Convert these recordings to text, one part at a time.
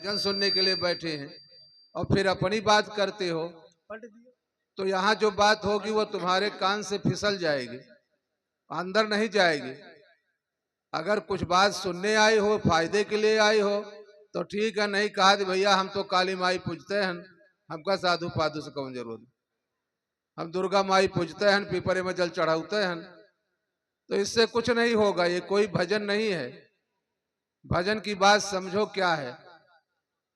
भजन सुनने के लिए बैठे हैं और फिर अपनी बात करते हो, तो यहाँ जो बात होगी वो तुम्हारे कान से फिसल जाएगी, अंदर नहीं जाएगी। अगर कुछ बात सुनने आई हो, फायदे के लिए आई हो तो ठीक है, नहीं कहा भैया हम तो काली माई पूजते हैं, हमका साधु पाधु से कौन जरूरत, हम दुर्गा माई पूजते हैं, पीपरे में जल चढ़ाते हैं, तो इससे कुछ नहीं होगा। ये कोई भजन नहीं है। भजन की बात समझो क्या है।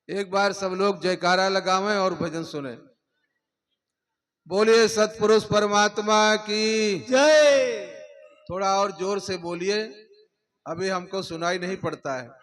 एक बार सब लोग जयकारा लगावें और भजन सुने। बोलिए सतपुरुष परमात्मा की जय। थोड़ा और जोर से बोलिए, अभी हमको सुनाई नहीं पड़ता है।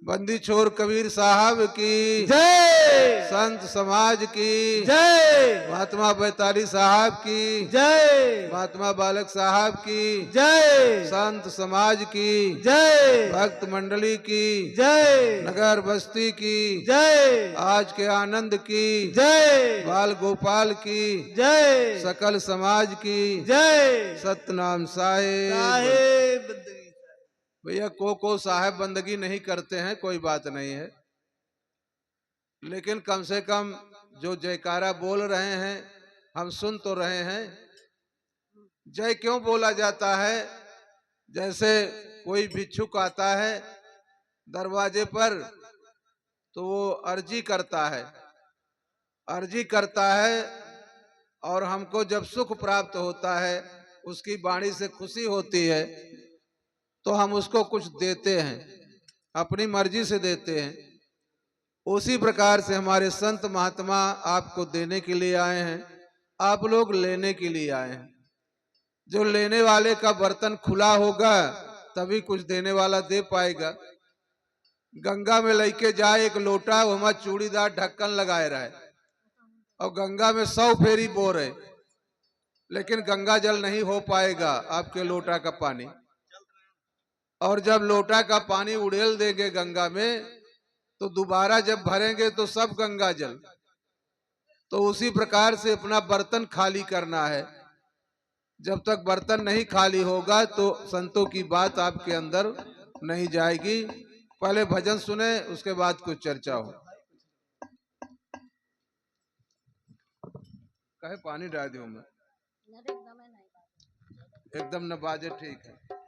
बंदी छोर कबीर साहब की जय। संत समाज की जय। महात्मा बैताली साहब की जय। महात्मा बालक साहब की जय। संत समाज की जय। भक्त मंडली की जय। नगर बस्ती की जय। आज के आनंद की जय। बाल गोपाल की जय। सकल समाज की जय। सतनाम साहेब। साहेब भैया को साहेब बंदगी नहीं करते हैं, कोई बात नहीं है, लेकिन कम से कम जो जयकारा बोल रहे हैं हम सुन तो रहे हैं। जय क्यों बोला जाता है? जैसे कोई भिक्षुक आता है दरवाजे पर तो वो अर्जी करता है और हमको जब सुख प्राप्त होता है, उसकी वाणी से खुशी होती है, तो हम उसको कुछ देते हैं, अपनी मर्जी से देते हैं। उसी प्रकार से हमारे संत महात्मा आपको देने के लिए आए हैं, आप लोग लेने के लिए आए हैं। जो लेने वाले का बर्तन खुला होगा तभी कुछ देने वाला दे पाएगा। गंगा में लेके जाए एक लोटा, वो हमारा चूड़ीदार ढक्कन लगाए रहा है और गंगा में 100 फेरी बो रहे, लेकिन गंगा जल नहीं हो पाएगा आपके लोटा का पानी। और जब लोटा का पानी उड़ेल देंगे गंगा में तो दोबारा जब भरेंगे तो सब गंगा जल। तो उसी प्रकार से अपना बर्तन खाली करना है। जब तक बर्तन नहीं खाली होगा तो संतों की बात आपके अंदर नहीं जाएगी। पहले भजन सुने, उसके बाद कुछ चर्चा हो। कहे पानी डाल दूं मैं, एकदम न बाजे, ठीक है।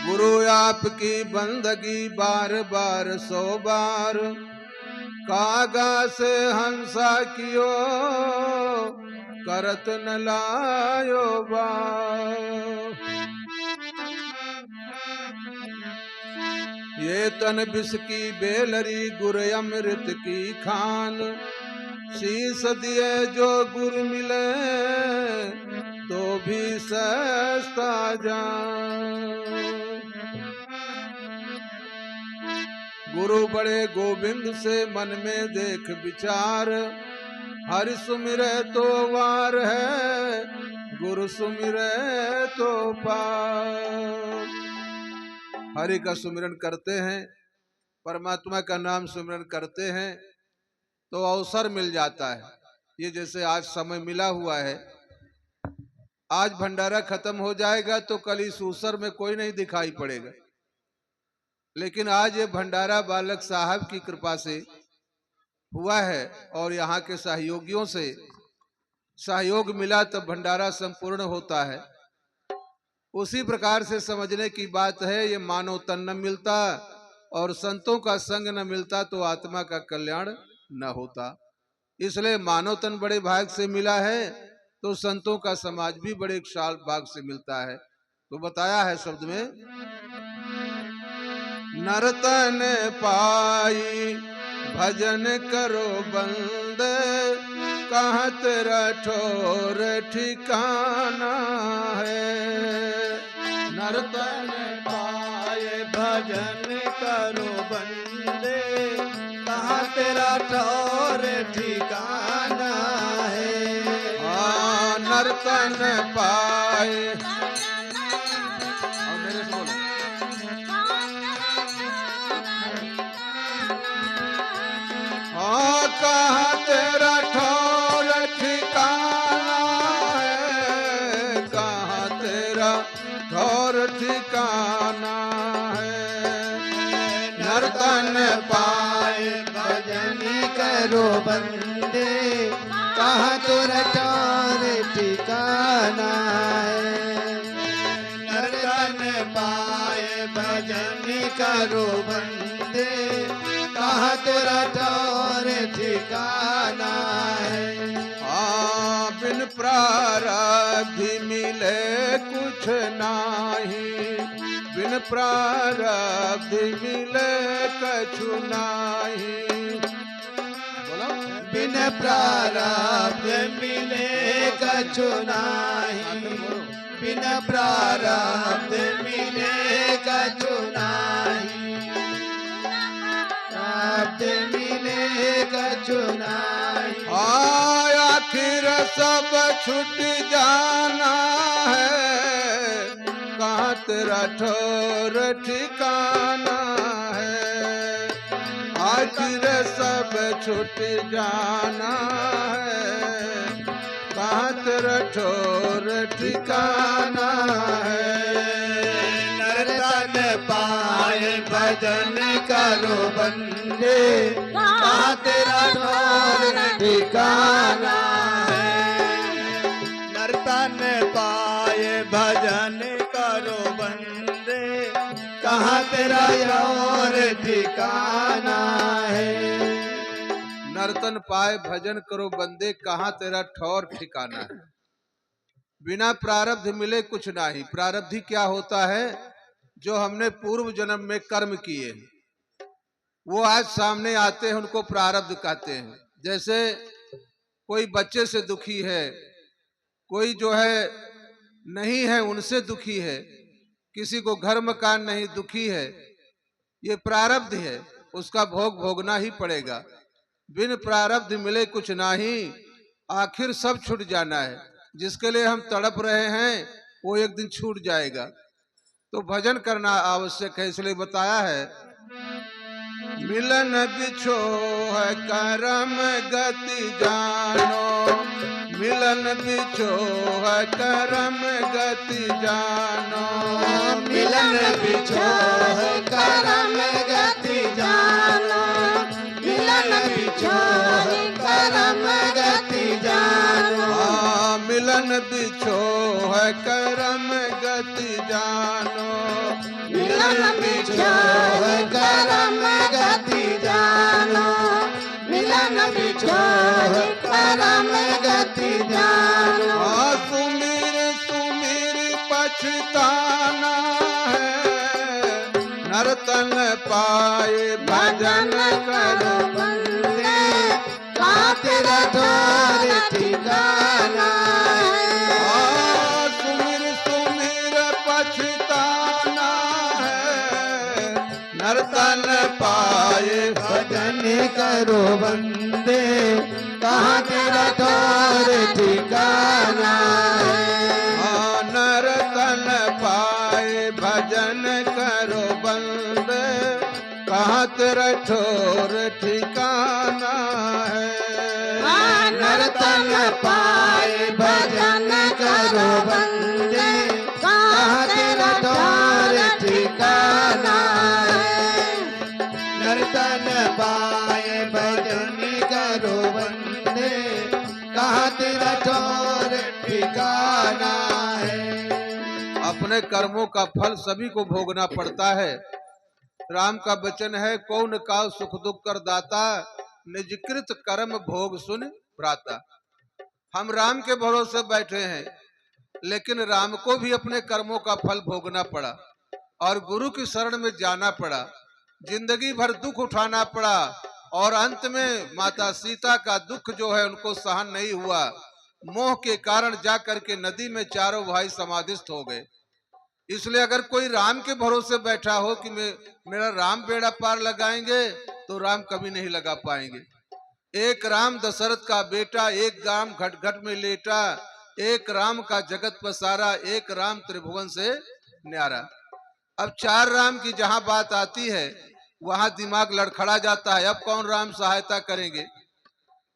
गुरु आपकी बंदगी बार बार 100 बार, कागा से हंसा कियो करत न लायो बार। ये तन बिस की बेलरी गुर अमृत की खान, शीस दिए जो गुरु मिले तो भी सस्ता जान। गुरु बड़े गोविंद से मन में देख विचार, हरि सुमिरे तो वार है, गुरु सुमिरे तो पार। हरि का सुमिरन करते हैं, परमात्मा का नाम सुमिरन करते हैं तो अवसर मिल जाता है। ये जैसे आज समय मिला हुआ है, आज भंडारा खत्म हो जाएगा तो कल इस उसर में कोई नहीं दिखाई पड़ेगा, लेकिन आज ये भंडारा बालक साहब की कृपा से हुआ है और यहाँ के सहयोगियों से सहयोग मिला तब भंडारा संपूर्ण होता है। उसी प्रकार से समझने की बात है, ये मानव तन न मिलता और संतों का संग न मिलता तो आत्मा का कल्याण न होता। इसलिए मानव तन बड़े भाग से मिला है तो संतों का समाज भी बड़े विशाल भाग से मिलता है। तो बताया है शब्द में, नरतन पाई भजन करो बंदे कहाँ तेरा ठोर ठिकाना है। नर्तन पाए भजन करो बंदे कहाँ तेरा ठौर ठिकाना है। नर्तन पाए और मेरे से बोलो। कहाँ तेरा ठौर ठिकाना है, कहाँ तेरा ठौर ठिकाना है। नर्तन पाए भजन करो बंदे कहाँ तेरा ठौर ठिकाना है। नर्तन पाए भजन करो बंदे कहाँ तेरा ठौर ठिकाना है। बिन प्रारब्धि मिले कुछ नाही, बिन प्रारब्धि मिले कछु नाही। बोलो। बिन प्रारब्ध मिले कछु नाही, बिन प्रारब्ध मिले कछु नाही, प्रारब्ध मिले कछु नाही। आखिर सब छूट जाना है, कहाँ तेरा ठोर ठिकाना है। आखिर सब छूट जाना है, कहाँ तेरा ठोर ठिकाना है। नर्तन पाए भजन करो बंदे कहाँ तेरा ठौर ठिकाना है। नर्तन पाए भजन करो बंदे कहाँ तेरा ठौर ठिकाना है। नर्तन पाए भजन करो बंदे कहाँ तेरा ठौर ठिकाना है। बिना प्रारब्ध मिले कुछ नहीं। प्रारब्धि क्या होता है? जो हमने पूर्व जन्म में कर्म किए वो आज सामने आते हैं, उनको प्रारब्ध कहते हैं। जैसे कोई बच्चे से दुखी है, कोई जो है नहीं है उनसे दुखी है, किसी को घर मकान नहीं दुखी है, ये प्रारब्ध है, उसका भोग भोगना ही पड़ेगा। बिन प्रारब्ध मिले कुछ नहीं, आखिर सब छूट जाना है। जिसके लिए हम तड़प रहे हैं वो एक दिन छूट जाएगा। तो भजन करना आवश्यक है, इसलिए बताया है मिलन बिछो है करम गति जानो, मिलन बिछो है करम गति जानो। मिलन बिछो है करम गति जानो, मिलन बिछो है करम गति जानो। मिलन बिछो है करम गति जानो, मिलन बिछो है करम गति जानो, मिलन बिछो है करम गति जानो। सुमिर सुमिर पछताना है, नर्तन पाए भजन करो बंदे कहाँ तेरा ठौर ठिकाना है। सुमिर सुमिर पछताना है, नर्तन पाए भजन करो बंदे कहाँ तेरा ठौर ठिकाना है। नर्तन पाए भजन करो बंदे कहाँ तेरा ठोर ठिकाना है। नर्तन पाए भजन करो बंदे कहाँ तेरा ठौर ठिकाना है। नर्तन पाए भजन करो बंदे कहाँ तेरा ठौर ठिकाना है। अपने कर्मों का फल सभी को भोगना पड़ता है। राम का वचन है, कौन का सुख दुख कर दाता, निजकृत कर्म भोग सुन भ्राता। हम राम के भरोसे बैठे हैं, लेकिन राम को भी अपने कर्मों का फल भोगना पड़ा और गुरु की शरण में जाना पड़ा, जिंदगी भर दुख उठाना पड़ा और अंत में माता सीता का दुख जो है उनको सहन नहीं हुआ, मोह के कारण जा करके नदी में चारों भाई समाधिस्थ हो गए। इसलिए अगर कोई राम के भरोसे बैठा हो कि मेरा राम बेड़ा पार लगाएंगे, तो राम कभी नहीं लगा पाएंगे। एक राम दशरथ का बेटा, एक राम घट घट में लेटा, एक राम का जगत पसारा, एक राम त्रिभुवन से न्यारा। अब चार राम की जहां बात आती है वहां दिमाग लड़खड़ा जाता है, अब कौन राम सहायता करेंगे।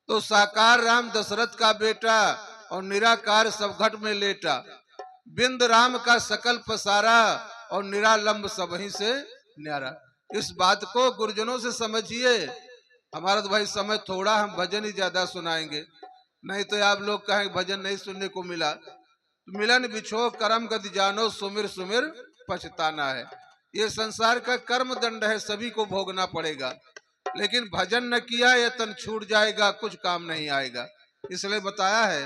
तो साकार राम दशरथ का बेटा और निराकार सब घट में लेटा, बिंद राम का सकल पसारा और निरालंब सबही से न्यारा। इस बात को गुरुजनों से समझिए। हमारा तो भाई समय थोड़ा, हम भजन ही ज्यादा सुनाएंगे, नहीं तो आप लोग कहें भजन नहीं सुनने को मिला। तो मिलन बिछो करम गति जानो, सुमिर सुमिर पछताना है। ये संसार का कर्म दंड है, सभी को भोगना पड़ेगा। लेकिन भजन न किया ये तन छूट जाएगा, कुछ काम नहीं आएगा। इसलिए बताया है,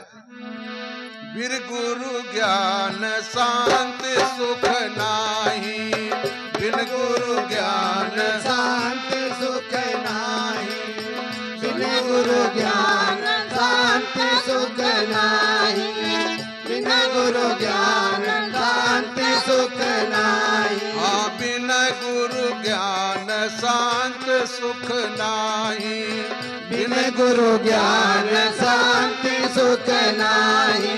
वीर गुरु ज्ञान शांति सुख नाही, बिन गुरु ज्ञान शांति सुख नाही, बिन गुरु ज्ञान शांति सुख नाही, बिन गुरु ज्ञान शांति सुख नाही। हाँ, बिन गुरु ज्ञान शांत सुख नाही, बिन गुरु ज्ञान शांति सुख नाही,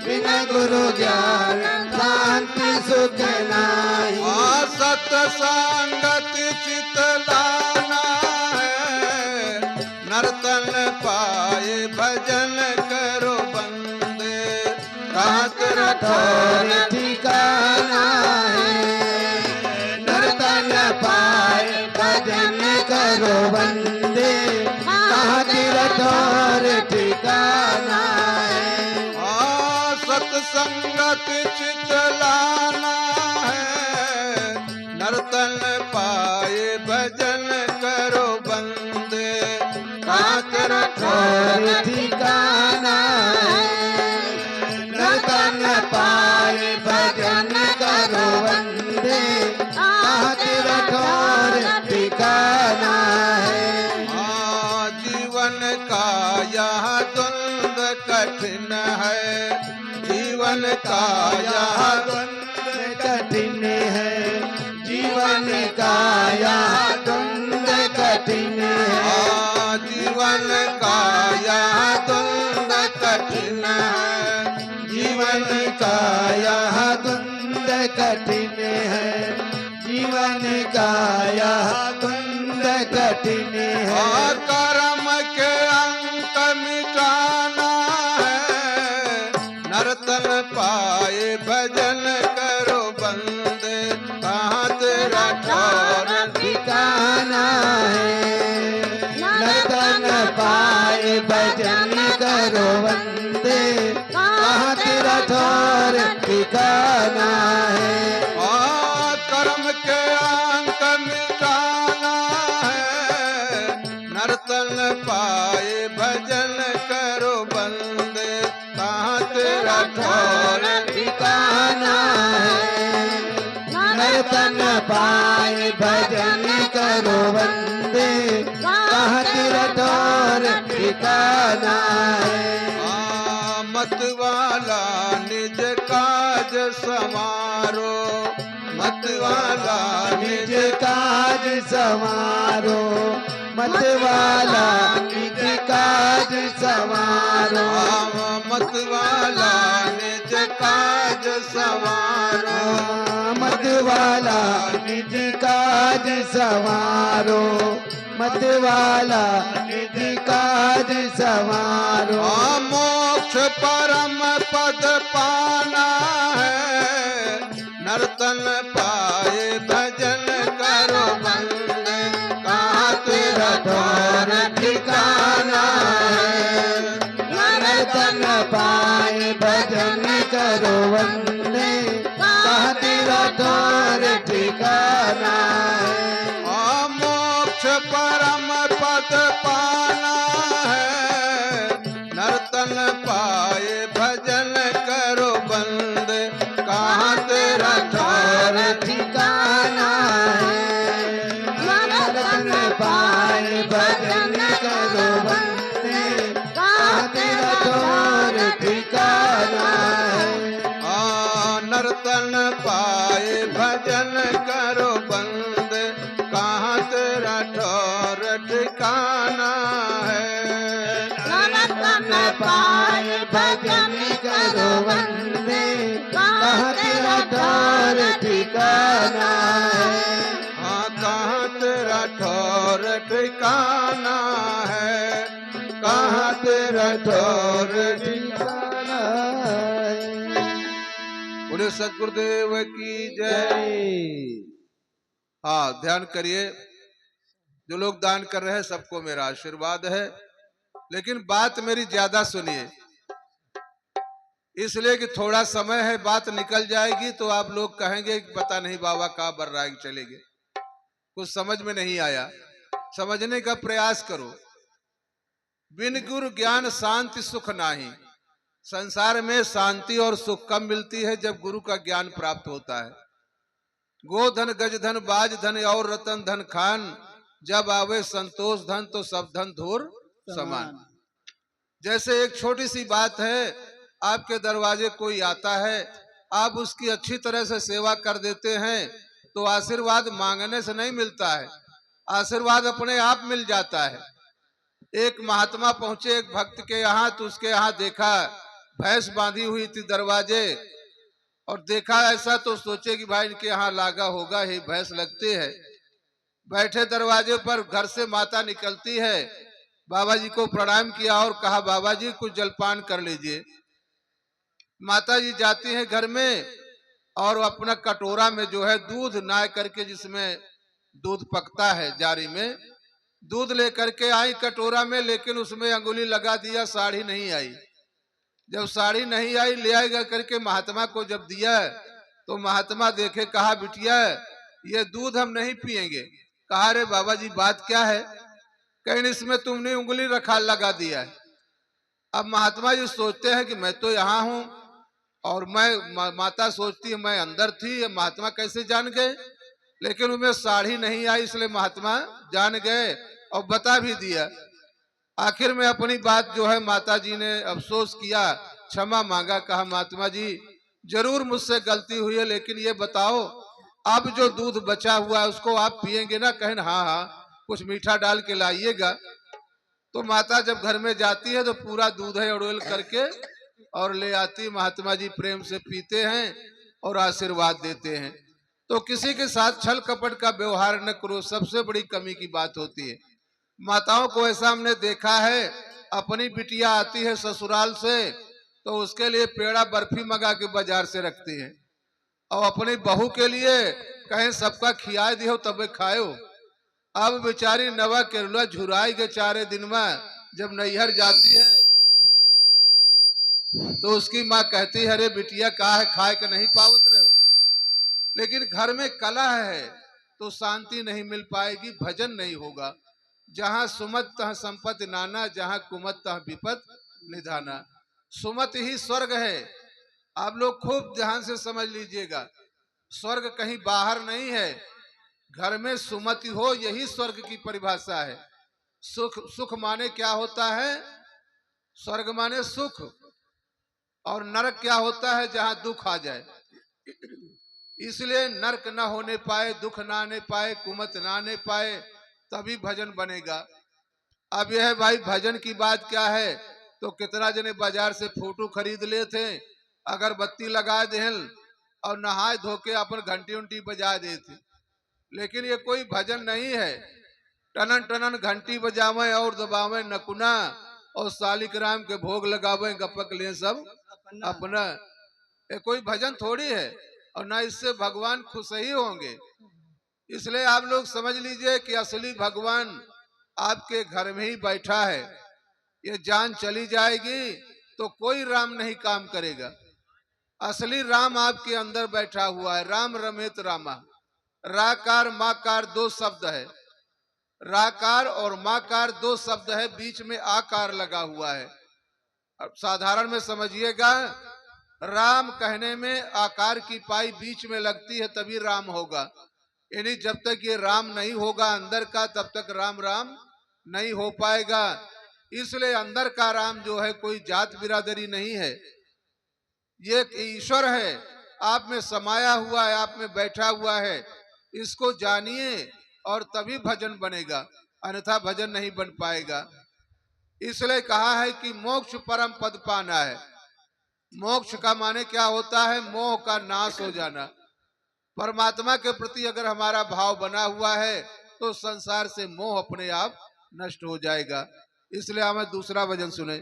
बिन गुरु ज्ञान शांति सुख नाही। सत्संगत चित लाना है, नर्तन पाए भजन करो बंदे, रात रठौर ठिकाना है, नर्तन पाए भजन करो बंदे, रठौर ठिकाना है। सत्संगत चित लाना है, नर्तन पाए भजन करो बंदे, रठौर ठिकाना है, नर्तन पाए भजन करो बंदे, रठौर ठिकाना है। जीवन का यह द्वंद कठिन है, जीवन का यह द्वंद कठिन है, जीवन का यह द्वंद कठिन है, जीवन का यह द्वंद कठिन है, जीवन का यह द्वंद कठिन है, जीवन का यह द्वंद कठिन है। कर्म के अंक मिटाना है, नर्तन पाए भजन करो बंदे, कहाँ तेरा ठौर ठिकाना है, नर्तन पाए भजन करो बंदे, कहाँ तेरा ठौर ठिकाना है। कर्म के अंक मिटाना है, नर्तन पाए भजन करो बंदे, कहाँ तेरा ठौर ठिकाना है, नर्तन पाए भजन करो बंदे, कहाँ तेरा ठौर ठिकाना है। मत वाला निज काज समारो, मत वाला निज काज समारो, मत वाला निज काज समारो, मत वाला निज काज समारो, मत वाला निज काज समारो, मत वाला निज काज समारो। मोक्ष परम पद पाना है, नर्तन पाए भजन करो बंदे, कहाँ तेरा ठौर ठिकाना है, नर्तन पाए भजन करो बंदे, कहाँ तेरा ठौर ठिकाना है। मोक्ष परम पद पाना है, नर्तन पाए भजन करो बंदे, कहाँ तेरा ठौर ठिकाना है, नर्तन पाए भजन करो बंदे, कहाँ तेरा ठौर ठिकाना है। नर्तन पाए भजन करो बंद, कहाँ तेरा ठौर ठिकाना है। नर्तन पाए भजन करो बंदे, कहाँ तेरा ठौर ठिकाना है। कहाँ तेरा ठौर ठिकाना है, कहाँ तेरा ठौर ठिकाना है। बोले सतगुरुदेव की जय। हाँ, ध्यान करिए, जो लोग दान कर रहे हैं सबको मेरा आशीर्वाद है, लेकिन बात मेरी ज्यादा सुनिए, इसलिए कि थोड़ा समय है, बात निकल जाएगी तो आप लोग कहेंगे कि पता नहीं बाबा कहाँ बर रहा है, चले गए, कुछ समझ में नहीं आया। समझने का प्रयास करो। बिन गुरु ज्ञान शांति सुख नाही। संसार में शांति और सुख कब मिलती है? जब गुरु का ज्ञान प्राप्त होता है। गोधन गज धन बाज धन और रतन धन खान, जब आवे संतोष धन तो सब धन धूर समान। जैसे एक छोटी सी बात है, आपके दरवाजे कोई आता है, आप उसकी अच्छी तरह से सेवा कर देते हैं तो आशीर्वाद मांगने से नहीं मिलता है, आशीर्वाद अपने आप मिल जाता है। एक महात्मा पहुंचे एक भक्त के यहाँ, तो उसके यहाँ देखा भैंस बांधी हुई थी दरवाजे, और देखा ऐसा तो सोचे कि भाई इनके यहाँ लागा होगा, ही भैंस लगती है। बैठे दरवाजे पर, घर से माता निकलती है, बाबा जी को प्रणाम किया और कहा बाबा जी कुछ जलपान कर लीजिए। माता जी जाती हैं घर में और अपना कटोरा में जो है दूध ना करके, जिसमें दूध पकता है जारी में, दूध लेकर के आई कटोरा में, लेकिन उसमें अंगुली लगा दिया, साड़ी नहीं आई। जब साड़ी नहीं आई, ले आएगा करके महात्मा को जब दिया तो महात्मा देखे, कहा बिटिया ये दूध हम नहीं पिएंगे। कहा रे बाबा जी बात क्या है? कहीं इसमें तुमने उंगली रखा लगा दिया है। अब महात्मा जी सोचते हैं कि मैं तो यहाँ हूँ और मैं माता सोचती है मैं अंदर थी, महात्मा कैसे जान गए? लेकिन उनमें साड़ी नहीं आई, इसलिए महात्मा जान गए और बता भी दिया। आखिर में अपनी बात जो है माता जी ने अफसोस किया, क्षमा मांगा, कहा महात्मा जी जरूर मुझसे गलती हुई है, लेकिन ये बताओ अब जो दूध बचा हुआ है उसको आप पिएंगे ना? कहें हाँ हाँ, कुछ मीठा डाल के लाइएगा। तो माता जब घर में जाती है तो पूरा दूध है उड़ेल करके और ले आती, महात्मा जी प्रेम से पीते हैं और आशीर्वाद देते हैं। तो किसी के साथ छल कपट का व्यवहार न करो, सबसे बड़ी कमी की बात होती है। माताओं को ऐसा हमने देखा है, अपनी बिटिया आती है ससुराल से तो उसके लिए पेड़ा बर्फी मंगा के बाजार से रखती है, और अपनी बहू के लिए कहें सबका खिया दियो तबे खायो। अब बेचारी नवा केरला झुराई के 4 दिन में जब नैहर जाती है तो उसकी माँ कहती है अरे बिटिया कहा है खाए के नहीं पावत रहे हो। लेकिन घर में कलह है तो शांति नहीं मिल पाएगी, भजन नहीं होगा। जहाँ सुमत तह संपत्ति नाना, जहाँ कुमत तह विपत निधाना। सुमत ही स्वर्ग है, आप लोग खूब ध्यान से समझ लीजिएगा। स्वर्ग कहीं बाहर नहीं है, घर में सुमति हो यही स्वर्ग की परिभाषा है। सुख, सुख माने क्या होता है? स्वर्ग माने सुख, और नरक क्या होता है? जहां दुख आ जाए। इसलिए नरक ना होने पाए, दुख ना आने पाए, कुमत ना आने पाए, तभी भजन बनेगा। अब यह भाई भजन की बात क्या है, तो कितना जने बाजार से फोटो खरीद ले थे, अगरबत्ती लगा दे और नहाए धोके अपन घंटी उंटी बजा देते, लेकिन ये कोई भजन नहीं है। टनन टनन घंटी बजावे और दबावे नकुना, और सालिक राम के भोग लगावे, गपक ले सब अपना। ये कोई भजन थोड़ी है, और ना इससे भगवान खुश ही होंगे। इसलिए आप लोग समझ लीजिए कि असली भगवान आपके घर में ही बैठा है। ये जान चली जाएगी तो कोई राम नहीं काम करेगा। असली राम आपके अंदर बैठा हुआ है। राम रमेत रामा। राकार माकार 2 शब्द है, राकार और माकार 2 शब्द है, बीच में आकार लगा हुआ है। अब साधारण में समझिएगा, राम कहने में आकार की पाई बीच में लगती है तभी राम होगा, यानी जब तक ये राम नहीं होगा अंदर का तब तक राम राम नहीं हो पाएगा। इसलिए अंदर का राम जो है कोई जात बिरादरी नहीं है, ये एक ईश्वर है, आप में समाया हुआ है, आप में बैठा हुआ है। इसको जानिए और तभी भजन बनेगा, अन्यथा भजन नहीं बन पाएगा। इसलिए कहा है कि मोक्ष परम पद पाना है। मोक्ष का माने क्या होता है? मोह का नाश हो जाना। परमात्मा के प्रति अगर हमारा भाव बना हुआ है तो संसार से मोह अपने आप नष्ट हो जाएगा। इसलिए हमें दूसरा भजन सुने।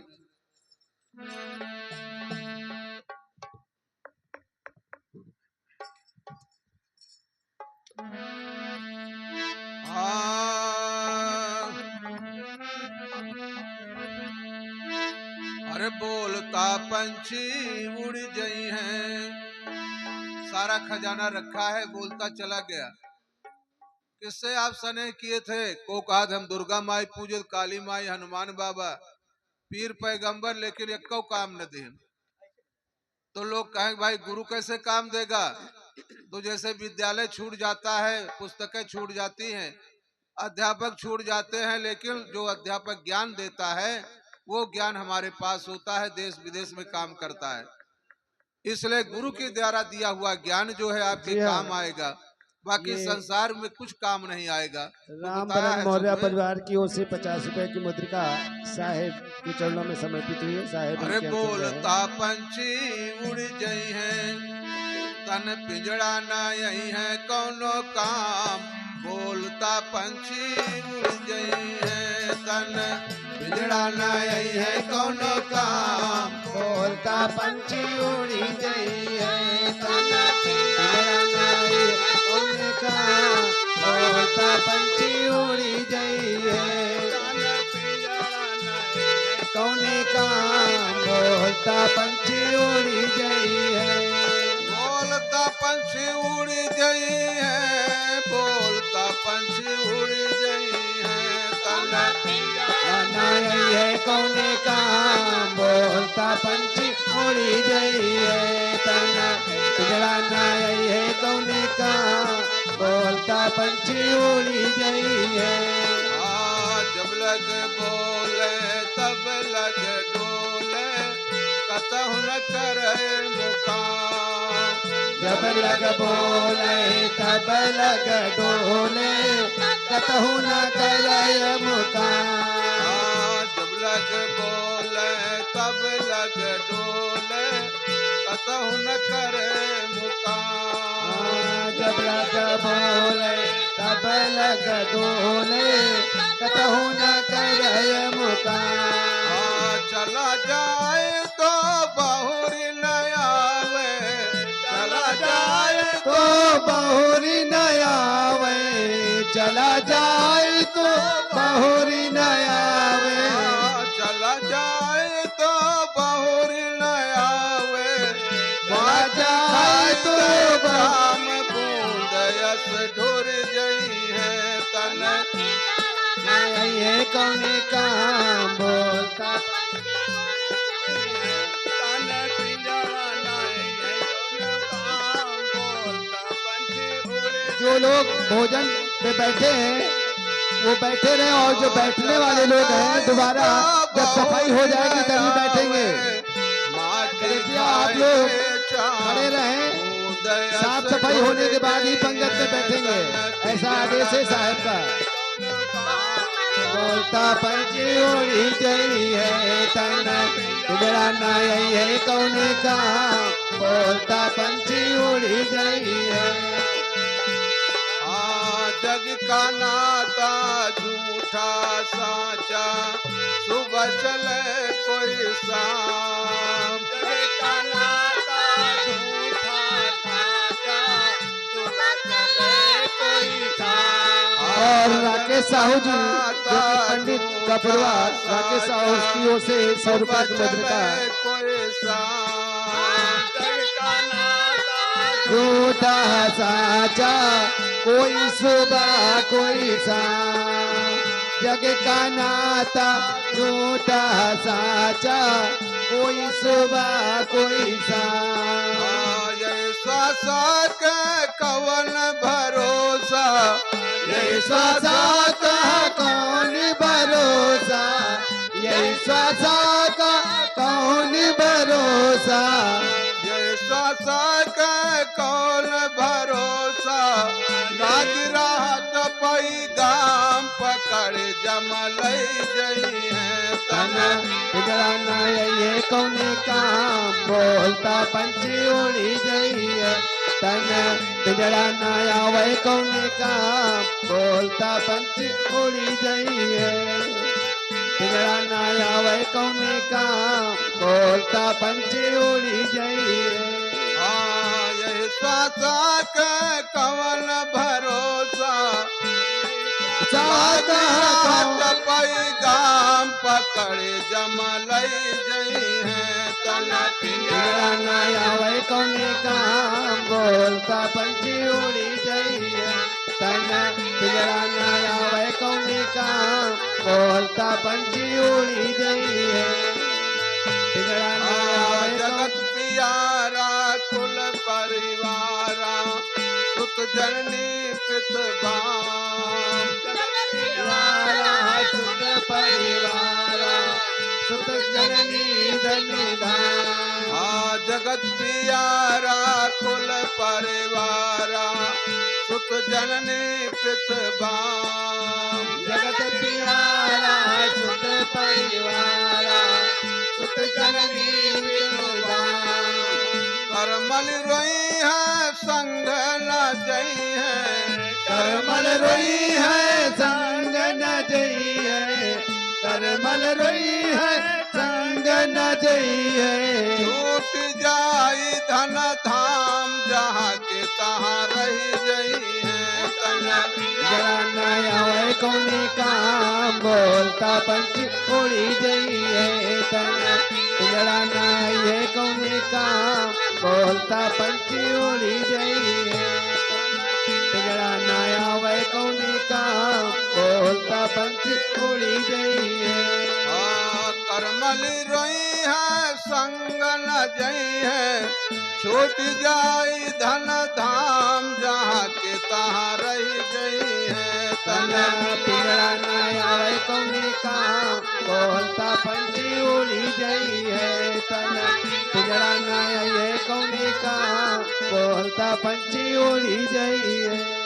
अरे बोलता पंछी उड़ गई हैं, सारा खजाना रखा है, बोलता चला गया। किससे आप स्नेह किए थे? को कहा हम दुर्गा माई पूजित, काली माई, हनुमान बाबा, पीर पैगंबर, लेकिन एक को काम न दे। तो लोग कहें भाई गुरु कैसे काम देगा? तो जैसे विद्यालय छूट जाता है, पुस्तकें छूट जाती हैं, अध्यापक छूट जाते हैं, लेकिन जो अध्यापक ज्ञान देता है वो ज्ञान हमारे पास होता है, देश विदेश में काम करता है। इसलिए गुरु के द्वारा दिया हुआ ज्ञान जो है आपके काम आएगा, बाकी संसार में कुछ काम नहीं आएगा। राम बरन मौर्य परिवार की ओर से 50 रुपए की मुद्रिका साहेब के चरणों में समर्पित हुई है। साहेब अरे बोलता पंछी उड़ गई है, तन पिंजड़ा ना यही है कौनो काम। बोलता पंछी उड़ गई है, तन पिंजड़ा ना यही है कौनो काम। बोलता पंछी उड़ी गई है, तन पिंजड़ा नहीं कौन काम। बोलता पंछी उड़ी गई है, तन पिंजड़ा नहीं कौन काम। बोलता पंछी उड़ी गई है, बोलता पंछी उड़ गई है, बोलता पंछी उड़ गई है, तन नहीं है कौन काम। बोलता पंछी उड़ी गई है, तन पिंजड़ा नहीं है कौन काम। बोलता पंछी उड़ी गई है। जब लग बोले तब लग डोले, कतहु न करे मुकाम। जब लग बोले तब लग डोले, कतहु न करे मुकाम। जब लग बोले तब लग डोले, कतहु न करे मुकाम। जब लग बोले तब लग डोले, कतहु न करे मुकाम। चला जाए तो बहुरी न आवे, चला जाए तो बहुरी न आवे। चला जाए तो बहुरी न आवे। चला जाए तो बहुरी न आवे। चला जाए तो राम बूंद यस ढुर गई है, तन नहीं है कौन काम। बोलता जो लोग भोजन पे बैठे हैं वो बैठे रहे, और जो बैठने वाले लोग हैं दोबारा जब सफाई हो जाएगी तभी बैठेंगे। कृपया आप लोग खड़े रहें, साफ सफाई होने के बाद ही पंगत में बैठेंगे, ऐसा आदेश है साहब का। बोलता पंछी उड़ी गई है, तन पिंजड़ा नहीं है कौन काम। बोलता पंछी उड़ी गई है। जग का नाता झूठा साचा, सुबह चले कोई शाम। जग का नाता झूठा साचा, सुबह चले कोई शाम। और राकेश साहू जी जो कि पंडित कपड़वा राकेश साहू की ओर से 100 रुपए की मुद्रिका। कोई शाम। झूठा साचा कोई सुबह कोई शाम। जग का नाता झूठा साचा, कोई सुबह कोई शाम। ये श्वास के कवन भरोसा, ये श्वासा का कौन भरोसा, ये श्वासा का कौन भरोसा। ये श्वास के कौन भरोसा, राज रात पैगाम पकड़ जमलई जई है तन तन। बिगड़ाना ये कौन काम, बोलता पंछी उड़ी गई है। तन बिगड़ाना वह कौन काम, बोलता पंछी उड़ी गई है। बिगड़ाना वह कौन काम, बोलता पंछी उड़ी गई है। ये श्वास के कवन भरोसा, राज रात पैगाम पकड़ जमलई जई है तन। बिगड़ाना वह कौन काम, बोलता पंछी उड़ी गई है। तन बिगड़ाना वह कौन काम, बोलता पंछी उड़ी गई है। बिगड़ाना वह जगत पियारा कुल परिवारा, सुत जननी पित बाम। परिवारा सुख परिवारा, सुख जननी धनधाम। जगत पियारा कुल परिवारा, सुत जननी पित बाम। जगत प्यारा सुख परिवारा, सुख जननी विनुदान। करमल रोई है संग न जई है, करमल रोई है संग न जई है, करमल रोई है संग न जई है। छूट जाई धन धाम, जहाँ के तहाँ रही जई है तन। जराना वह कौन काम, बोलता पंछी उड़ी गई है तन। जराना ये कौन काम, बोलता पंछी उड़ी गई है। जराना वह कौन काम, बोलता पंछी उड़ी गई है। करमल रोई है संग न जई है, छूट जाई धन धाम, जहाँ के तहाँ रही गई है तन। पिंगड़ाना वह कौन काम, बोलता पंछी उड़ी गई है तन। पिंगड़ाना ये कौन काम, बोलता पंछी उड़ी गई है।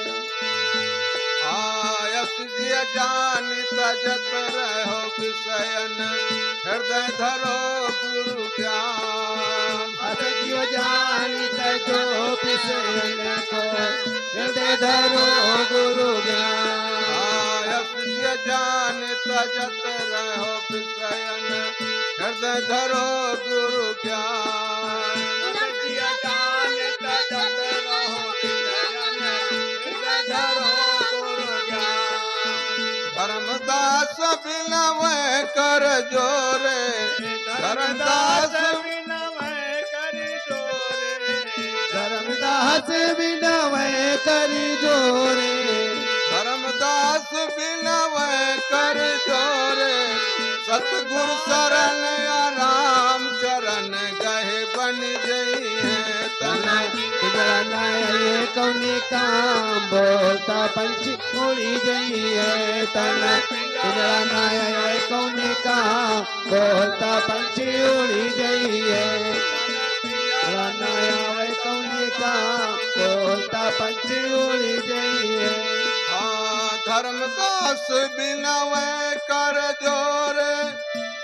यस जिय जान तजत रहो विषयन, हृदय धरो गुरु ज्ञान। जीव जानित जो विषयन को, हृदय धरो गुरु ज्ञान। यस जिय जान तजत रहो विषयन, हृदय धरो गुरु ज्ञान। जीव जानित जत रहो विषयन, हृदय धरो गुरु ज्ञान। धर्मदास बिनव कर जोरे, धर्मदास विनवय कर जोरे, धर्मदास विनवय कर जोरे। धर्मदास बिनव कर जोरे, सतगुरु शरण राम चरण गहे बन जई है तन। बिगड़ाना ये कौन काम, बोलता पंछी उड़ी गई है तन। बिगड़ाना ये कौन काम, बोलता पंछी उड़ी गई है। बिगड़ाना ये कौन काम, बोलता पंछी उड़ी गई है। धर्मदास बिनव कर जोरे,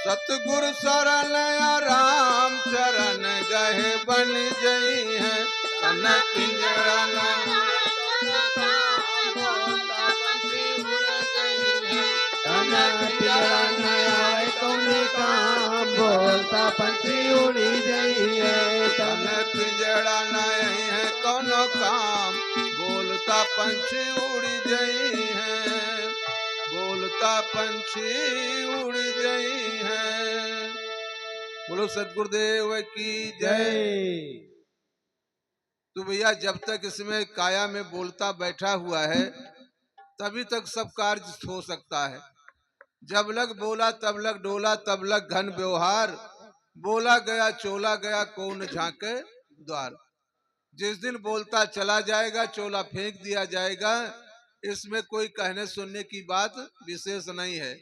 सतगुरु शरण राम चरण गहे बन जई है तन। पिंजरा कौन काम, बोलता पंछी उड़ी गई है तन। पिंजरा नहीं है कोनो काम, बोलता पंछी उड़ी गई है, बोलता पंछी उड़ गई है। बोलो सतगुरुदेव की जय। जय। तो भैया जब तक इसमें काया में बोलता बैठा हुआ है, तभी तक सब कार्य हो सकता है। जब लग बोला तब लग डोला, तब लग घन व्यवहार, बोला गया चोला गया कौन झांके द्वार। जिस दिन बोलता चला जाएगा चोला फेंक दिया जाएगा, इसमें कोई कहने सुनने की बात विशेष नहीं है।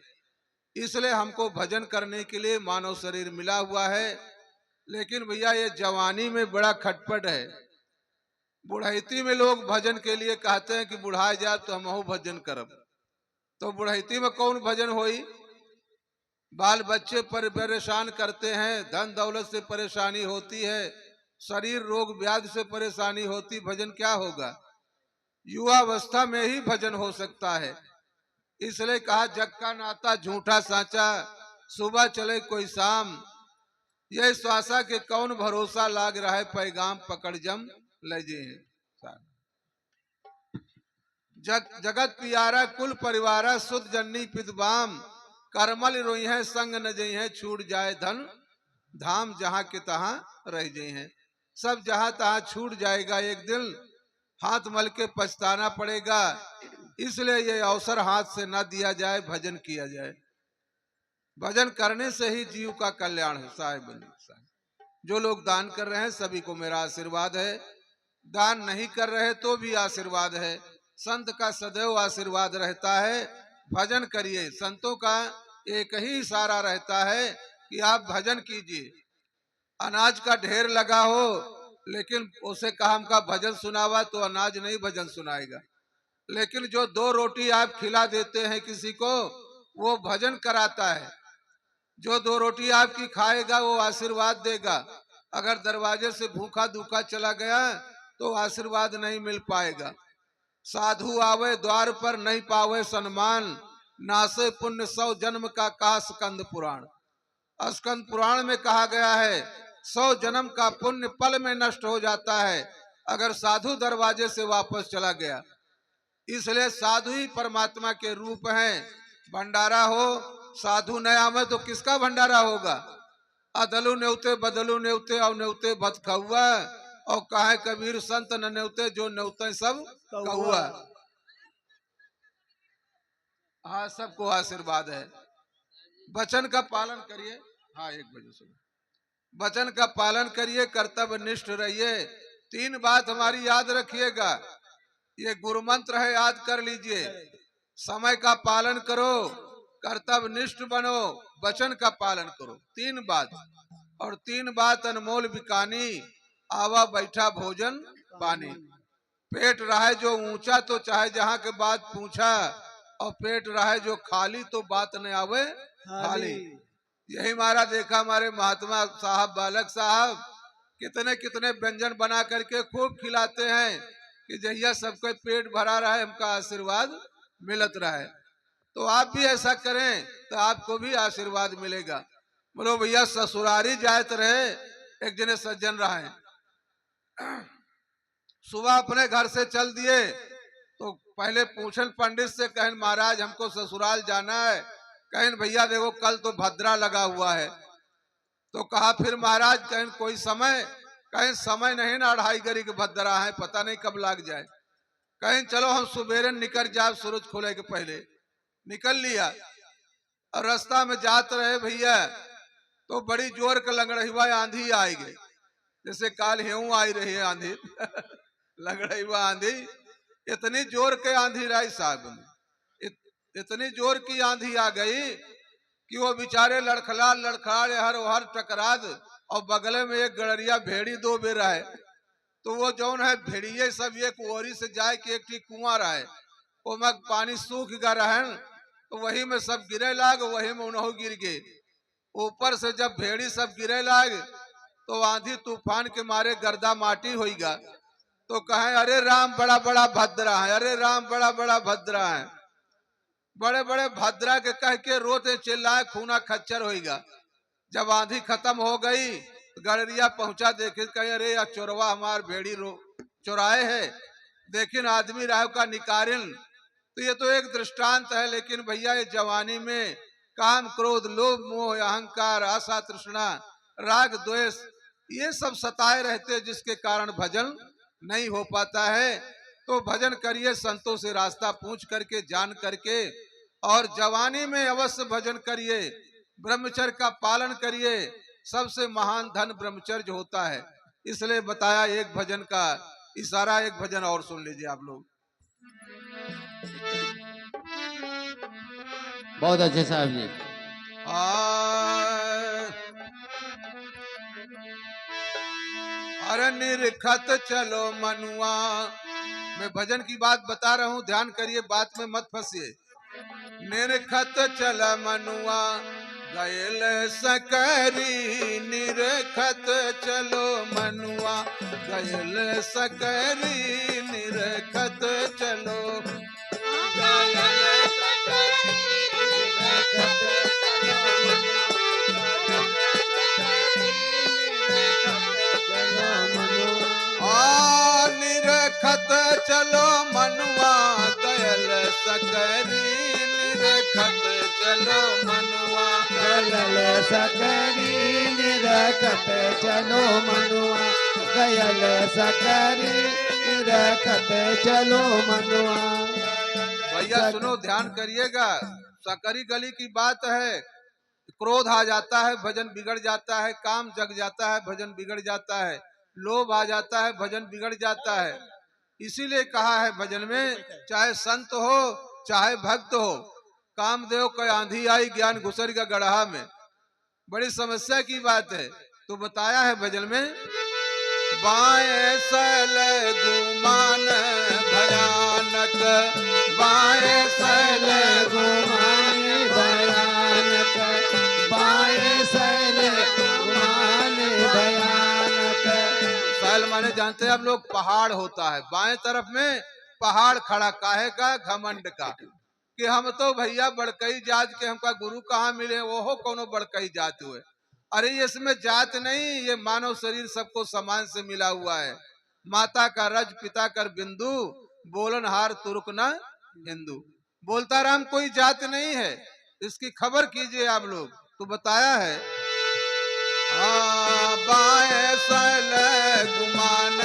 इसलिए हमको भजन करने के लिए मानव शरीर मिला हुआ है। लेकिन भैया ये जवानी में बड़ा खटपट है। बुढ़ैती में लोग भजन के लिए कहते हैं कि बुढ़ा जाए तो हम भजन करब। तो बुढ़ैती में कौन भजन होई? बाल बच्चे पर परेशान करते हैं, धन दौलत से परेशानी होती है, शरीर रोग व्याधि से परेशानी होती, भजन क्या होगा? युवावस्था में ही भजन हो सकता है। इसलिए कहा जग का नाता झूठा साचा, सुबह चले कोई शाम, यह श्वासा के कौन भरोसा, लाग रहा है पैगाम पकड़ जम लजे हैं। जगत पियारा कुल परिवारा, सुध जन्नी पितबाम, करमल रोई है संग न जई है, छूट जाए धन धाम, जहां के तहां रह गए हैं। सब जहां तहां छूट जाएगा एक दिन, हाथ मल के पछताना पड़ेगा। इसलिए ये अवसर हाथ से न दिया जाए, भजन किया जाए। भजन करने से ही जीव का कल्याण है। साहिब जो लोग दान कर रहे हैं सभी को मेरा आशीर्वाद है, दान नहीं कर रहे तो भी आशीर्वाद है। संत का सदैव आशीर्वाद रहता है। भजन करिए। संतों का एक ही इशारा रहता है कि आप भजन कीजिए। अनाज का ढेर लगा हो लेकिन उसे कहा हमका भजन सुनावा, तो अनाज नहीं भजन सुनाएगा। लेकिन जो 2 रोटी आप खिला देते हैं किसी को, वो भजन कराता है। जो 2 रोटी आपकी खाएगा वो आशीर्वाद देगा। अगर दरवाजे से भूखा दूखा चला गया तो आशीर्वाद नहीं मिल पाएगा। साधु आवे द्वार पर नहीं पावे सम्मान, नासे पुण्य 100 जन्म का कहा स्कंद पुराण। स्कंद पुराण में कहा गया है 100 जन्म का पुण्य पल में नष्ट हो जाता है अगर साधु दरवाजे से वापस चला गया। इसलिए साधु ही परमात्मा के रूप हैं। भंडारा हो, साधु न आवे तो किसका भंडारा होगा? अदलु न्योते बदलु न्योते और न्योते भत खहुआ, और कहे कबीर संत न न्योते जो न्योते सब कहुआ। हाँ, सबको आशीर्वाद है। वचन का पालन करिए। हाँ, 1 बजे सुनो। वचन का पालन करिए, कर्तव्य निष्ठ रहिए। 3 बात हमारी याद रखिएगा। ये गुरु मंत्र है, याद कर लीजिए। समय का पालन करो, कर्तव्य निष्ठ बनो, वचन का पालन करो। 3 बात। और 3 बात अनमोल बिकानी, आवा बैठा भोजन पानी। पेट रहे जो ऊंचा तो चाहे जहां के बात पूछा, और पेट रहे जो खाली तो बात न आवे खाली। यही हमारा देखा हमारे महात्मा साहब, बालक साहब कितने कितने व्यंजन बना करके खूब खिलाते हैं कि जहिया सबके पेट भरा रहे, हमका आशीर्वाद मिलत रहे। तो आप भी ऐसा करें तो आपको भी आशीर्वाद मिलेगा। बोलो भैया ससुरारी जायत रहे। एक जने सज्जन रहे, सुबह अपने घर से चल दिए तो पहले पूछन पंडित से, कहें महाराज हमको ससुराल जाना है। कहें भैया देखो कल तो भद्रा लगा हुआ है। तो कहा फिर महाराज, कहें कोई समय? कहें समय नहीं ना, 2.5 गरी के भद्रा है, पता नहीं कब लग जाए। कहें चलो हम सुबेरे निकल जाए, सूरज खुले के पहले। निकल लिया और रास्ता में जाते रहे भैया, तो बड़ी जोर का लंगड़वा आंधी आई गई, जैसे काल हेऊ आई रही है आंधी लंगड़वा आंधी। इतनी जोर के आंधी रही साहब, इतनी जोर की आंधी आ गई कि वो बेचारे लड़खड़ा हर टकरा दे। और बगले में एक गड़रिया भेड़ी 2 बेर है। तो वो जौन है भेड़िए सब एक ओरी से जाए कि एक ठी कुआं रहे, वो में पानी सूख गया रहन, तो वही में सब गिरे लाग, वही में उन्हों गिर गए। ऊपर से जब भेड़ी सब गिरे लाग तो आंधी तूफान के मारे गर्दा माटी होगा। तो कहे अरे राम बड़ा बड़ा भद्रा है, अरे राम बड़ा बड़ा भद्रा है। बड़े बड़े भद्रा के कह के रोते चिल्लाए, खूना खच्चर होगा। जब आंधी खत्म हो गई गड़रिया पहुंचा, देखे कहे अरे या चोरवा हमार भेड़ी चुराए है, लेकिन आदमी राव का निकारिन। तो ये तो एक दृष्टांत है। लेकिन भैया ये जवानी में काम क्रोध लोभ मोह अहंकार आशा तृष्णा राग द्वेष ये सब सताए रहते, जिसके कारण भजन नहीं हो पाता है। तो भजन करिए, संतों से रास्ता पूछ करके जान करके और जवानी में अवश्य भजन करिए, ब्रह्मचर्य का पालन करिए। सबसे महान धन ब्रह्मचर्य होता है। इसलिए बताया एक भजन का इशारा। एक भजन और सुन लीजिए आप लोग। बहुत अच्छे साहब जी। अरे निरखत चलो मनुआ। मैं भजन की बात बता रहा हूँ, ध्यान करिए, बात में मत फंसिए। निरखत चल मनुआ गयल सकरी, निरखत चलो मनुआ गयल सकरी, निरखत चलो निरखत चलो मनुआ गयल सकरी, निरखत चलो मनुआ गयल सकरी, निरखत चलो मनुआ गयल सकरी, निरखत चलो मनुआ। भैया सुनो, ध्यान करिएगा। सकरी गली की बात है। क्रोध आ जाता है, भजन बिगड़ जाता है। काम जग जाता है, भजन बिगड़ जाता है। लोभ आ जाता है, भजन बिगड़ जाता है। इसीलिए कहा है भजन में, चाहे संत हो चाहे भक्त हो, कामदेव का आंधी आई ज्ञान घुसर का गढ़ा में। बड़ी समस्या की बात है। तो बताया है भजन में, बाएं सल गुमान भयानक, बाएं सल गुमान भयानक, बाएं सल गुमान भयानक। सल माने जानते हैं आप लोग, पहाड़ होता है। बाएं तरफ में पहाड़ खड़ा, काहे का? घमंड का, कि हम तो भैया बड़कई जात के, हमका गुरु कहाँ मिले, वो हो कोनो बड़कई जात हुए। अरे ये इसमें जात नहीं, ये मानव शरीर सबको समान से मिला हुआ है। माता का रज पिता कर बिंदु, बोलनहार तुर्क न हिंदू। बोलता राम कोई जात नहीं है, इसकी खबर कीजिए आप लोग। तो बताया है, बाएं सल गुमान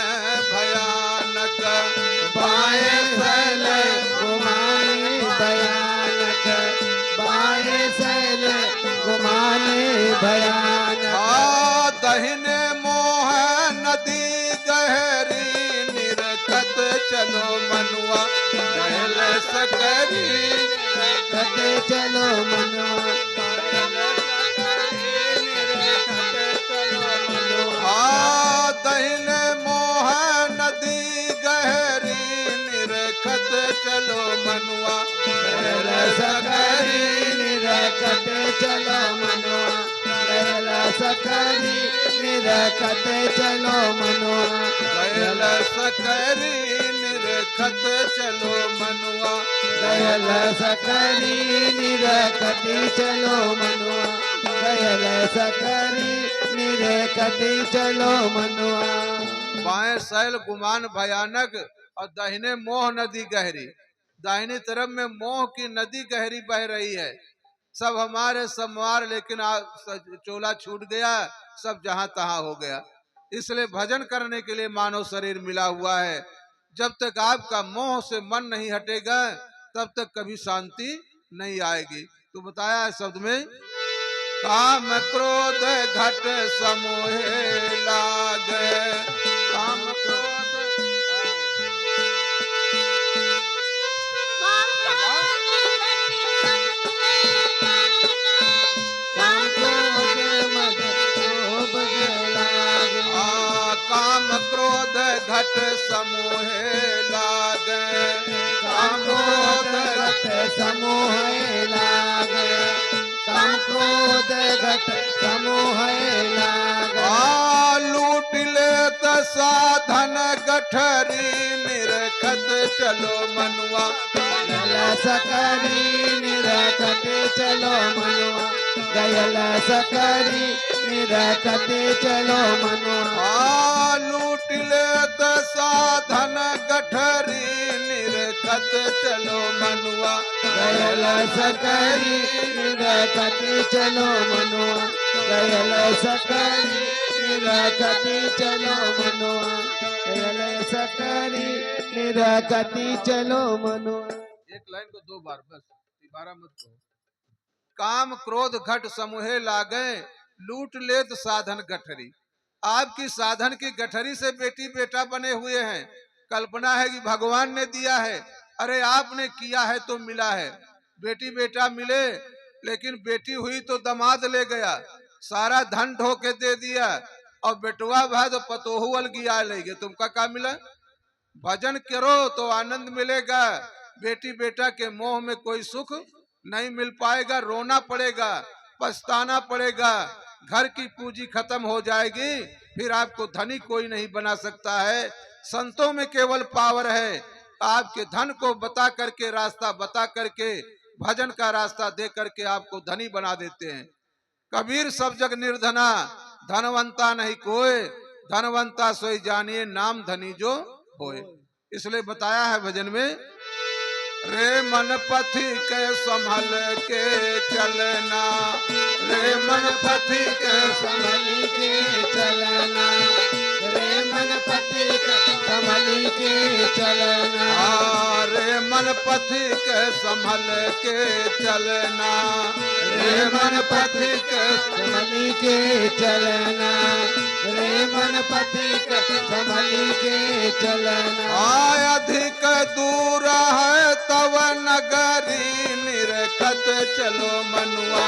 भयानक, बाएं सल गुमान भयानक, बाएं सल गुमान भयानक। दहिने मोह नदी गहरी, निरखत चलो मनुआ गयल सकरी, निरखत चलो मनुआ दहिने मोह नदी गहरी, निरखत चलो मनुआ गयल सकरी, निरखत चलो मनुआ गयल सकरी, निरखत चलो मनुआ गयल सकरी, निरखत चलो मनुआ गयल सकरी, निरखत चलो मनुआ गयल सकरी, निरखत चलो मनुआ। बाएं सैल गुमान भयानक और दाहिने मोह नदी गहरी। दाहिनी तरफ में मोह की नदी गहरी बह रही है। सब हमारे संवार, लेकिन चोला छूट गया, सब जहां तहां हो गया। इसलिए भजन करने के लिए मानव शरीर मिला हुआ है। जब तक आपका मोह से मन नहीं हटेगा, तब तक कभी शांति नहीं आएगी। तो बताया है शब्द में, काम क्रोध घट समोहे लागे, काम क्रोध काम क्रोध घट समोहे लागे, काम क्रोध घट समोहे लागे, काम क्रोध घट समोहे लागे। लूट लेत साधन गठरी, निरखत चलो मनुआ गयल सकरी, निरखत चलो मनुआ गयल सकरी, निरखत चलो मनुआ। लूट लेत साधन गठरी, निरखत चलो मनुआ गयल सकरी, निरखत चलो मनुआ गयल सकरी, निरखत चलो मनुआ गयल सकरी, निरखत चलो मनुआ। एक लाइन को दो बार बस। 12 मत कहो। काम क्रोध घट समूहे लागे, लूट लेत साधन गठरी। आपकी साधन की गठरी से बेटी बेटा बने हुए हैं। कल्पना है कि भगवान ने दिया है, अरे आपने किया है तो मिला है। बेटी बेटा मिले, लेकिन बेटी हुई तो दामाद ले गया, सारा धन ढो के दे दिया, और बेटुआ भाई तो पतोहू अलगिया ले गए। तुमका क्या मिला? भजन करो तो आनंद मिलेगा। बेटी बेटा के मोह में कोई सुख नहीं मिल पाएगा, रोना पड़ेगा, पछताना पड़ेगा, घर की पूंजी खत्म हो जाएगी, फिर आपको धनी कोई नहीं बना सकता है। संतों में केवल पावर है, आपके धन को बता करके, रास्ता बता करके, भजन का रास्ता दे करके आपको धनी बना देते हैं। कबीर सब जग निर्धना, धनवंता नहीं कोई, धनवंता सोई जानिए, नाम धनी जो होए। इसलिए बताया है भजन में, रे मन पथि के संभल के चलना, रे मन पथि के संभल के चलना, रे मन पथि के संभल के चलना, रे मन पथि के संभल के चलना, रे मन पथि के संभल के चलना, रे मन पथि के संभल के चलना। अधिक दूर है तव नगरी, निरखत चलो मनुआ,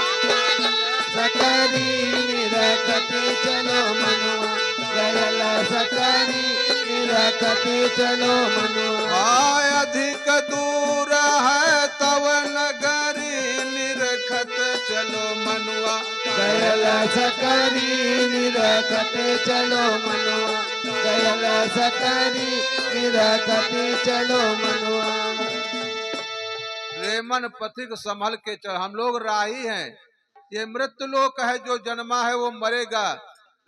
सकरी निरखत चलो मनुआ, गयल सकरी निरखत चलो मनुआ। अधिक दूर है तव नगरी, निरखत चलो मनुआ, गयल सकरी निरखत चलो मनुआ, गयल सकरी निरखत चलो मनुआ। रे मन पथिक संभल के चल। हम लोग राही हैं, ये मृत्यु लोक है, जो जन्मा है वो मरेगा,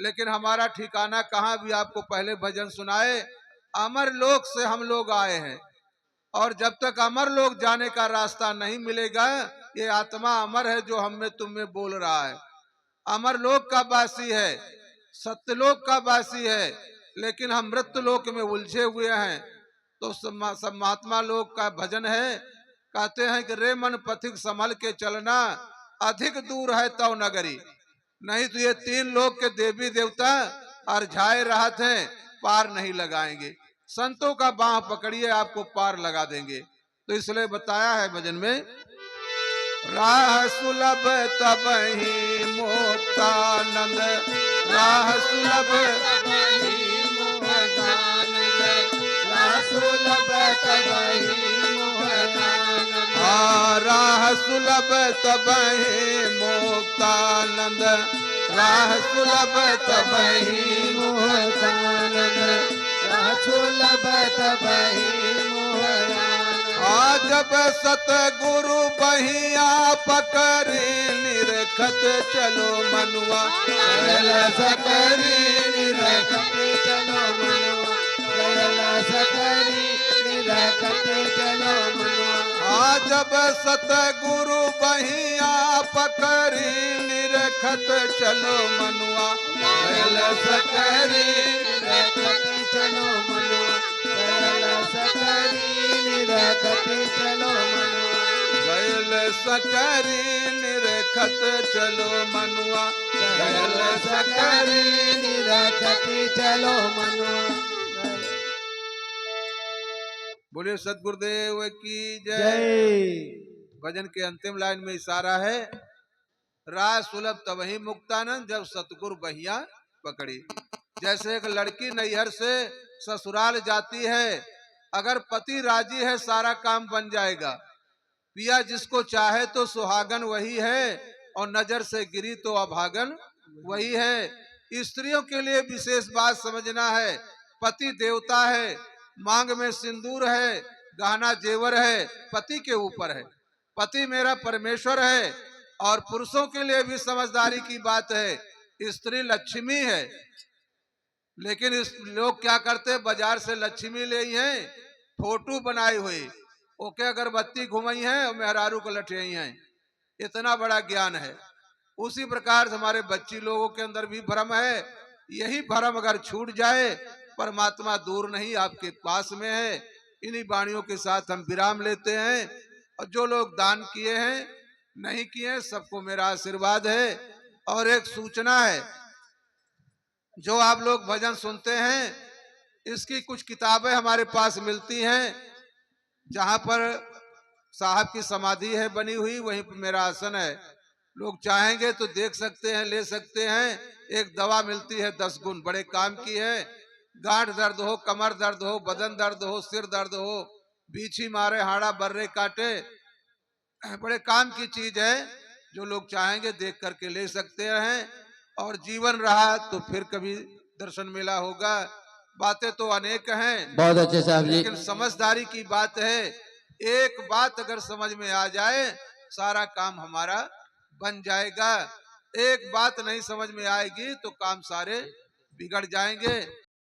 लेकिन हमारा ठिकाना कहाँ, भी आपको पहले भजन सुनाए। अमर लोक से हम लोग आए हैं, और जब तक अमर लोक जाने का रास्ता नहीं मिलेगा, ये आत्मा अमर है जो हम में तुम में बोल रहा है। अमर लोक का वासी है, सत्यलोक का वासी है, लेकिन हम मृत्यु लोक में उलझे हुए हैं। तो सब महात्मा लोग का भजन है, कहते हैं कि रे मन पथिक संभल के चलना, अधिक दूर है तव नगरी। नहीं तो ये 3 लोक के देवी देवता और झाए राहत हैं, पार नहीं लगाएंगे। संतों का बाह पकड़िए, आपको पार लगा देंगे। तो इसलिए बताया है भजन में, राह सुलभ तब ही मोक्तानंद, राह सुलभ तब ही मोहदानंद, राह सुलभ तब ही मोहदानंद, राह सुलभ तब ही मोक्तानंद, राह सुलभ तब ही मोहदानंद, राह सुलभ तब ही मोहदानंद। जब सतगुरु बहिया पकड़ी, निरखत चलो मनुआ, गयल सकरी निरखत चलो मनुआ, गयल सकरी निरखत चलो मनुआ। जब सतगुरु बहिया पकड़ी, निरखत चलो मनुआ, गयल सकरी निरखत चलो मनुआ, गयल सकरी निरखत चलो मनुआ, गयल सकरी निरखत चलो मनुआ, गयल सकरी निरखत चलो मनुआ। बोलिए सतगुरुदेव की जय। जय। भजन के अंतिम लाइन में इशारा है, राह सुलभ तब ही मुक्तानंद, जब सतगुरु बहिया पकड़ी। जैसे एक लड़की नैहर से ससुराल जाती है, अगर पति राजी है सारा काम बन जाएगा। पिया जिसको चाहे तो सुहागन वही है, और नजर से गिरी तो अभागन वही है। स्त्रियों के लिए विशेष बात समझना है, पति देवता है, मांग में सिंदूर है, गहना जेवर है, पति के ऊपर है। पति मेरा परमेश्वर है। और पुरुषों के लिए भी समझदारी की बात है, स्त्री लक्ष्मी है। लेकिन इस लोग क्या करते हैं, बाजार से लक्ष्मी ले हैं, फोटो बनाई हुई, ओके अगरबत्ती घुमाई है और मेहरारू को लटियाई हैं। इतना बड़ा ज्ञान है। उसी प्रकार से हमारे बच्ची लोगों के अंदर भी भ्रम है। यही भ्रम अगर छूट जाए, परमात्मा दूर नहीं आपके पास में है। इन्हीं वाणियों के साथ हम विराम लेते हैं। और जो लोग दान किए हैं, नहीं किए हैं, सबको मेरा आशीर्वाद है। और एक सूचना है, जो आप लोग भजन सुनते हैं, इसकी कुछ किताबें हमारे पास मिलती हैं। जहां पर साहब की समाधि है बनी हुई, वहीं पर मेरा आसन है। लोग चाहेंगे तो देख सकते हैं, ले सकते हैं। एक दवा मिलती है 10 गुण, बड़े काम की है। गांठ दर्द हो, कमर दर्द हो, बदन दर्द हो, सिर दर्द हो, बीछी मारे, हाड़ा बर्रे काटे, बड़े काम की चीज है। जो लोग चाहेंगे देख करके ले सकते हैं। और जीवन रहा तो फिर कभी दर्शन मेला होगा। बातें तो अनेक हैं, बहुत अच्छे साहब जी। लेकिन समझदारी की बात है। एक बात अगर समझ में आ जाए, सारा काम हमारा बन जाएगा। एक बात नहीं समझ में आएगी तो काम सारे बिगड़ जाएंगे।